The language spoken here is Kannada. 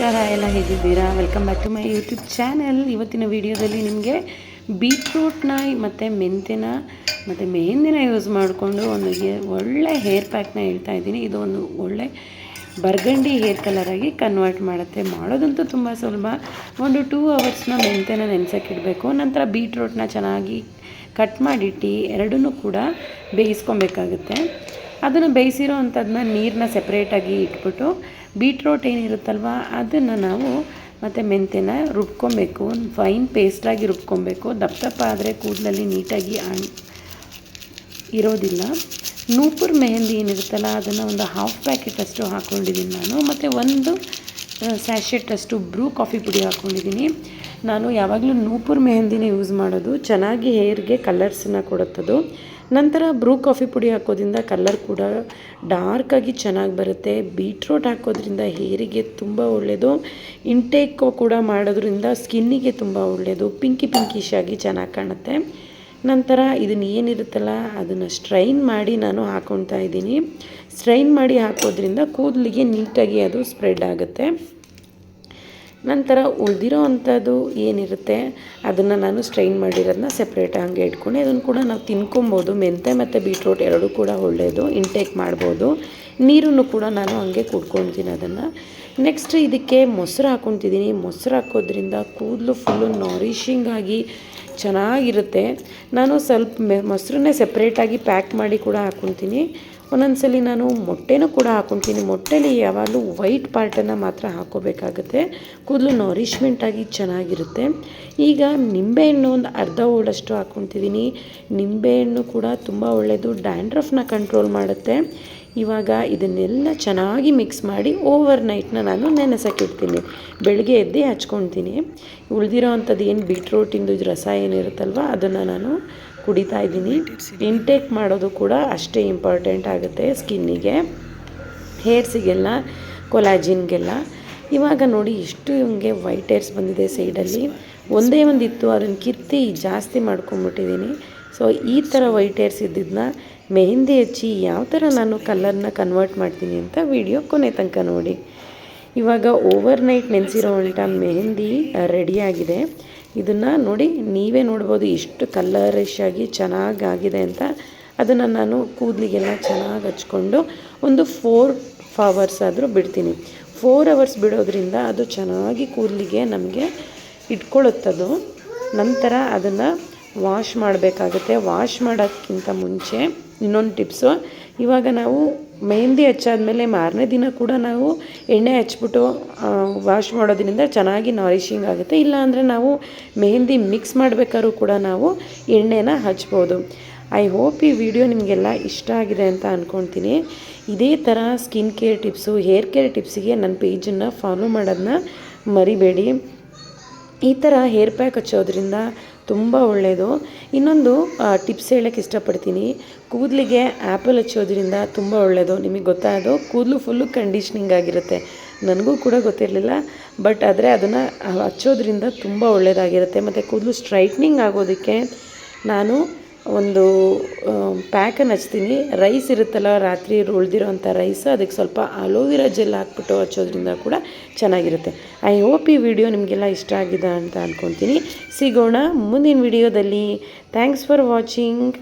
ನಮಸ್ಕಾರ, ಎಲ್ಲ ಹೇಗಿದ್ದೀರಾ? Welcome back to my YouTube channel. ಇವತ್ತಿನ ವಿಡಿಯೋದಲ್ಲಿ ನಿಮಗೆ ಬೀಟ್ರೂಟ್ನ ಮತ್ತು ಮೆಂತ್ಯನ ಮತ್ತು ಮೆಹಂದಿನ ಯೂಸ್ ಮಾಡಿಕೊಂಡು ಒಳ್ಳೆ ಹೇರ್ ಪ್ಯಾಕ್ನ ಹೇಳ್ತಾ ಇದ್ದೀನಿ. ಇದು ಒಂದು ಒಳ್ಳೆ ಬರ್ಗಂಡಿ ಹೇರ್ ಕಲರಾಗಿ ಕನ್ವರ್ಟ್ ಮಾಡುತ್ತೆ. ಮಾಡೋದಂತೂ ತುಂಬ ಸುಲಭ. 1-2 ಅವರ್ಸ್ನ ಮೆಂತ್ಯನ ನೆನೆಸೋಕ್ಕಿಡಬೇಕು. ನಂತರ ಬೀಟ್ರೂಟ್ನ ಚೆನ್ನಾಗಿ ಕಟ್ ಮಾಡಿಟ್ಟು ಎರಡನ್ನೂ ಕೂಡ ಬೇಯಿಸ್ಕೊಬೇಕಾಗುತ್ತೆ. ಅದನ್ನು ಬೇಯಿಸಿರೋ ಅಂಥದ್ದನ್ನ ನೀರನ್ನ ಸೆಪ್ರೇಟಾಗಿ ಇಟ್ಬಿಟ್ಟು ಬೀಟ್ರೋಟ್ ಏನಿರುತ್ತಲ್ವ ಅದನ್ನು ನಾವು ಮತ್ತು ಮೆಂತ್ಯನ ರುಬ್ಕೊಬೇಕು. ಫೈನ್ ಪೇಸ್ಟಾಗಿ ರುಬ್ಕೊಬೇಕು. ದಪ್ಪ ಆದರೆ ಕೂದಲಲ್ಲಿ ನೀಟಾಗಿ ಇರೋದಿಲ್ಲ. ನೂಪುರ್ ಮೆಹಂದಿ ಏನಿರುತ್ತಲ್ಲ ಅದನ್ನು ಒಂದು 1/2 ಪ್ಯಾಕೆಟಷ್ಟು ಹಾಕ್ಕೊಂಡಿದ್ದೀನಿ ನಾನು. ಮತ್ತು 1 ಸ್ಯಾಶೆಟಷ್ಟು ಬ್ರೂ ಕಾಫಿ ಪುಡಿ ಹಾಕ್ಕೊಂಡಿದ್ದೀನಿ. ನಾನು ಯಾವಾಗಲೂ ನೂಪುರ್ ಮೆಹಂದಿನೇ ಯೂಸ್ ಮಾಡೋದು. ಚೆನ್ನಾಗಿ ಹೇರ್ಗೆ ಕಲರ್ಸನ್ನ ಕೊಡುತ್ತದು. ನಂತರ ಬ್ರೂ ಕಾಫಿ ಪುಡಿ ಹಾಕೋದ್ರಿಂದ ಕಲರ್ ಕೂಡ ಡಾರ್ಕಾಗಿ ಚೆನ್ನಾಗಿ ಬರುತ್ತೆ. ಬೀಟ್ರೋಟ್ ಹಾಕೋದ್ರಿಂದ ಹೇರಿಗೆ ತುಂಬ ಒಳ್ಳೆಯದು. ಇಂಟೇಕ್ ಕೂಡ ಮಾಡೋದ್ರಿಂದ ಸ್ಕಿನ್ನಿಗೆ ತುಂಬ ಒಳ್ಳೆಯದು. ಪಿಂಕಿಶ್ ಆಗಿ ಚೆನ್ನಾಗಿ ಕಾಣುತ್ತೆ. ನಂತರ ಇದನ್ನು ಏನಿರುತ್ತಲ್ಲ ಅದನ್ನು ಸ್ಟ್ರೈನ್ ಮಾಡಿ ನಾನು ಹಾಕ್ಕೊಳ್ತಾ ಇದ್ದೀನಿ. ಸ್ಟ್ರೈನ್ ಮಾಡಿ ಹಾಕೋದ್ರಿಂದ ಕೂದಲಿಗೆ ನೀಟಾಗಿ ಅದು ಸ್ಪ್ರೆಡ್ ಆಗುತ್ತೆ. ನಂತರ ಉಳಿದಿರೋ ಅಂಥದ್ದು ಏನಿರುತ್ತೆ ಅದನ್ನು ನಾನು ಸ್ಟ್ರೈನ್ ಮಾಡಿರೋದನ್ನ ಸೆಪ್ರೇಟ್ ಹಂಗೆ ಇಟ್ಕೊಂಡು ಅದನ್ನು ಕೂಡ ನಾವು ತಿನ್ಕೊಬೋದು. ಮೆಂತ್ಯ ಮತ್ತು ಬೀಟ್ರೋಟ್ ಎರಡೂ ಕೂಡ ಒಳ್ಳೆಯದು, ಇಂಟೇಕ್ ಮಾಡ್ಬೋದು. ನೀರನ್ನು ಕೂಡ ನಾನು ಹಂಗೆ ಕುಡ್ಕೊಳ್ತೀನಿ ಅದನ್ನು. ನೆಕ್ಸ್ಟ್ ಇದಕ್ಕೆ ಮೊಸರು ಹಾಕ್ಕೊತಿದ್ದೀನಿ. ಮೊಸರು ಹಾಕೋದ್ರಿಂದ ಕೂದಲು ಫುಲ್ಲು ನಾರಿಷಿಂಗ್ ಆಗಿ ಚೆನ್ನಾಗಿರುತ್ತೆ. ನಾನು ಸ್ವಲ್ಪ ಮೊಸರನ್ನೇ ಸೆಪ್ರೇಟಾಗಿ ಪ್ಯಾಕ್ ಮಾಡಿ ಕೂಡ ಹಾಕ್ಕೊತೀನಿ. ಒಂದೊಂದ್ಸಲಿ ನಾನು ಮೊಟ್ಟೆನೂ ಕೂಡ ಹಾಕ್ಕೊತೀನಿ. ಮೊಟ್ಟೆಲಿ ಯಾವಾಗಲೂ ವೈಟ್ ಪಾರ್ಟನ್ನು ಮಾತ್ರ ಹಾಕ್ಕೋಬೇಕಾಗುತ್ತೆ. ಕೂದಲು ನಾರಿಷ್ಮೆಂಟಾಗಿ ಚೆನ್ನಾಗಿರುತ್ತೆ. ಈಗ ನಿಂಬೆಹಣ್ಣು ಒಂದು ಅರ್ಧ ಹೋಳಷ್ಟು ಹಾಕ್ಕೊತಿದ್ದೀನಿ. ನಿಂಬೆಹಣ್ಣು ಕೂಡ ತುಂಬ ಒಳ್ಳೆಯದು, ಡ್ಯಾಂಡ್ರಫ್ನ ಕಂಟ್ರೋಲ್ ಮಾಡುತ್ತೆ. ಇವಾಗ ಇದನ್ನೆಲ್ಲ ಚೆನ್ನಾಗಿ ಮಿಕ್ಸ್ ಮಾಡಿ ಓವರ್ ನೈಟ್ನ ನಾನು ನೆನೆಸೋಕ್ಕಿಡ್ತೀನಿ. ಬೆಳಗ್ಗೆ ಎದ್ದು ಹಚ್ಕೊತೀನಿ. ಉಳಿದಿರೋ ಅಂಥದ್ದು ಏನು ಬೀಟ್ರೋಟಿಂದು ರಸ ಏನಿರುತ್ತಲ್ವ ಅದನ್ನು ನಾನು ಕುಡಿತಾ ಇದ್ದೀನಿ. ಇಂಟೇಕ್ ಮಾಡೋದು ಕೂಡ ಅಷ್ಟೇ ಇಂಪಾರ್ಟೆಂಟ್ ಆಗುತ್ತೆ ಸ್ಕಿನ್ನಿಗೆ, ಹೇರ್ಸಿಗೆಲ್ಲ, ಕೊಲಾಜಿನ್ಗೆಲ್ಲ. ಇವಾಗ ನೋಡಿ ಎಷ್ಟು ಇವಂಗೆ ವೈಟ್ ಹೇರ್ಸ್ ಬಂದಿದೆ ಸೈಡಲ್ಲಿ. ಒಂದೇ ಒಂದಿತ್ತು ಅದನ್ನು ಕಿತ್ತಿ ಜಾಸ್ತಿ ಮಾಡ್ಕೊಂಬಿಟ್ಟಿದ್ದೀನಿ. ಸೊ ಈ ಥರ ವೈಟ್ ಹೇರ್ಸ್ ಇದ್ದಿದ್ದನ್ನ ಮೆಹಂದಿ ಹಚ್ಚಿ ಯಾವ ಥರ ನಾನು ಕಲರ್ನ ಕನ್ವರ್ಟ್ ಮಾಡ್ತೀನಿ ಅಂತ ವಿಡಿಯೋ ಕೊನೆ ತನಕ ನೋಡಿ. ಇವಾಗ ಓವರ್ ನೈಟ್ ನೆನೆಸಿರೋ ಮೆಹಂದಿ ರೆಡಿಯಾಗಿದೆ. ಇದನ್ನು ನೋಡಿ, ನೀವೇ ನೋಡ್ಬೋದು ಎಷ್ಟು ಕಲರಿಶ್ ಆಗಿ ಚೆನ್ನಾಗಾಗಿದೆ ಅಂತ. ಅದನ್ನು ನಾನು ಕೂದಲಿಗೆಲ್ಲ ಚೆನ್ನಾಗಿ ಹಚ್ಕೊಂಡು ಒಂದು 4 ಅವರ್ಸ್ ಆದರೂ ಬಿಡ್ತೀನಿ. 4 ಅವರ್ಸ್ ಬಿಡೋದ್ರಿಂದ ಅದು ಚೆನ್ನಾಗಿ ಕೂದಲಿಗೆ ನಮಗೆ ಇಟ್ಕೊಳ್ಳುತ್ತದು. ನಂತರ ಅದನ್ನು ವಾಶ್ ಮಾಡಬೇಕಾಗುತ್ತೆ. ವಾಶ್ ಮಾಡೋಕ್ಕಿಂತ ಮುಂಚೆ ಇನ್ನೊಂದು ಟಿಪ್ಸು, ಇವಾಗ ನಾವು ಮೆಹಂದಿ ಹಚ್ಚಾದ್ಮೇಲೆ ಮಾರನೇ ದಿನ ಕೂಡ ನಾವು ಎಣ್ಣೆ ಹಚ್ಬಿಟ್ಟು ವಾಶ್ ಮಾಡೋದ್ರಿಂದ ಚೆನ್ನಾಗಿ ನಾರಿಷಿಂಗ್ ಆಗುತ್ತೆ. ಇಲ್ಲಾಂದರೆ ನಾವು ಮೆಹಂದಿ ಮಿಕ್ಸ್ ಮಾಡಬೇಕಾದ್ರೂ ಕೂಡ ನಾವು ಎಣ್ಣೆನ ಹಚ್ಬೋದು. ಐ ಹೋಪ್ ಈ ವಿಡಿಯೋ ನಿಮಗೆಲ್ಲ ಇಷ್ಟ ಆಗಿದೆ ಅಂತ ಅಂದ್ಕೊಳ್ತೀನಿ. ಇದೇ ಥರ skin care tips, hair care ಟಿಪ್ಸಿಗೆ ನನ್ನ ಪೇಜನ್ನು ಫಾಲೋ ಮಾಡೋದನ್ನ ಮರಿಬೇಡಿ. ಈ ಥರ ಹೇರ್ ಪ್ಯಾಕ್ ಹಚ್ಚೋದ್ರಿಂದ ತುಂಬ ಒಳ್ಳೆಯದು. ಇನ್ನೊಂದು ಟಿಪ್ಸ್ ಹೇಳೋಕ್ಕೆ ಇಷ್ಟಪಡ್ತೀನಿ. ಕೂದಲಿಗೆ ಆ್ಯಪಲ್ ಹಚ್ಚೋದ್ರಿಂದ ತುಂಬ ಒಳ್ಳೆಯದು. ನಿಮಗೆ ಗೊತ್ತಾಗೋದು ಕೂದಲು ಫುಲ್ಲು ಕಂಡೀಷ್ನಿಂಗ್ ಆಗಿರುತ್ತೆ. ನನಗೂ ಕೂಡ ಗೊತ್ತಿರಲಿಲ್ಲ, ಬಟ್ ಆದರೆ ಅದನ್ನು ಹಚ್ಚೋದ್ರಿಂದ ತುಂಬ ಒಳ್ಳೆಯದಾಗಿರುತ್ತೆ. ಮತ್ತು ಕೂದಲು ಸ್ಟ್ರೈಟ್ನಿಂಗ್ ಆಗೋದಕ್ಕೆ ನಾನು ಒಂದು ಪ್ಯಾಕನ್ನು ಹಚ್ತೀನಿ. ರೈಸ್ ಇರುತ್ತಲ್ಲ, ರಾತ್ರಿ ಉಳಿದಿರೋ ಅಂಥ ರೈಸ್, ಅದಕ್ಕೆ ಸ್ವಲ್ಪ ಅಲೋವೆರಾ ಜೆಲ್ ಹಾಕ್ಬಿಟ್ಟು ಹಚ್ಚೋದ್ರಿಂದ ಕೂಡ ಚೆನ್ನಾಗಿರುತ್ತೆ. ಐ ಹೋಪ್ ಈ ವಿಡಿಯೋ ನಿಮಗೆಲ್ಲ ಇಷ್ಟ ಆಗಿದೆ ಅಂತ ಅಂದ್ಕೊತೀನಿ. ಸಿಗೋಣ ಮುಂದಿನ ವಿಡಿಯೋದಲ್ಲಿ. Thanks for watching.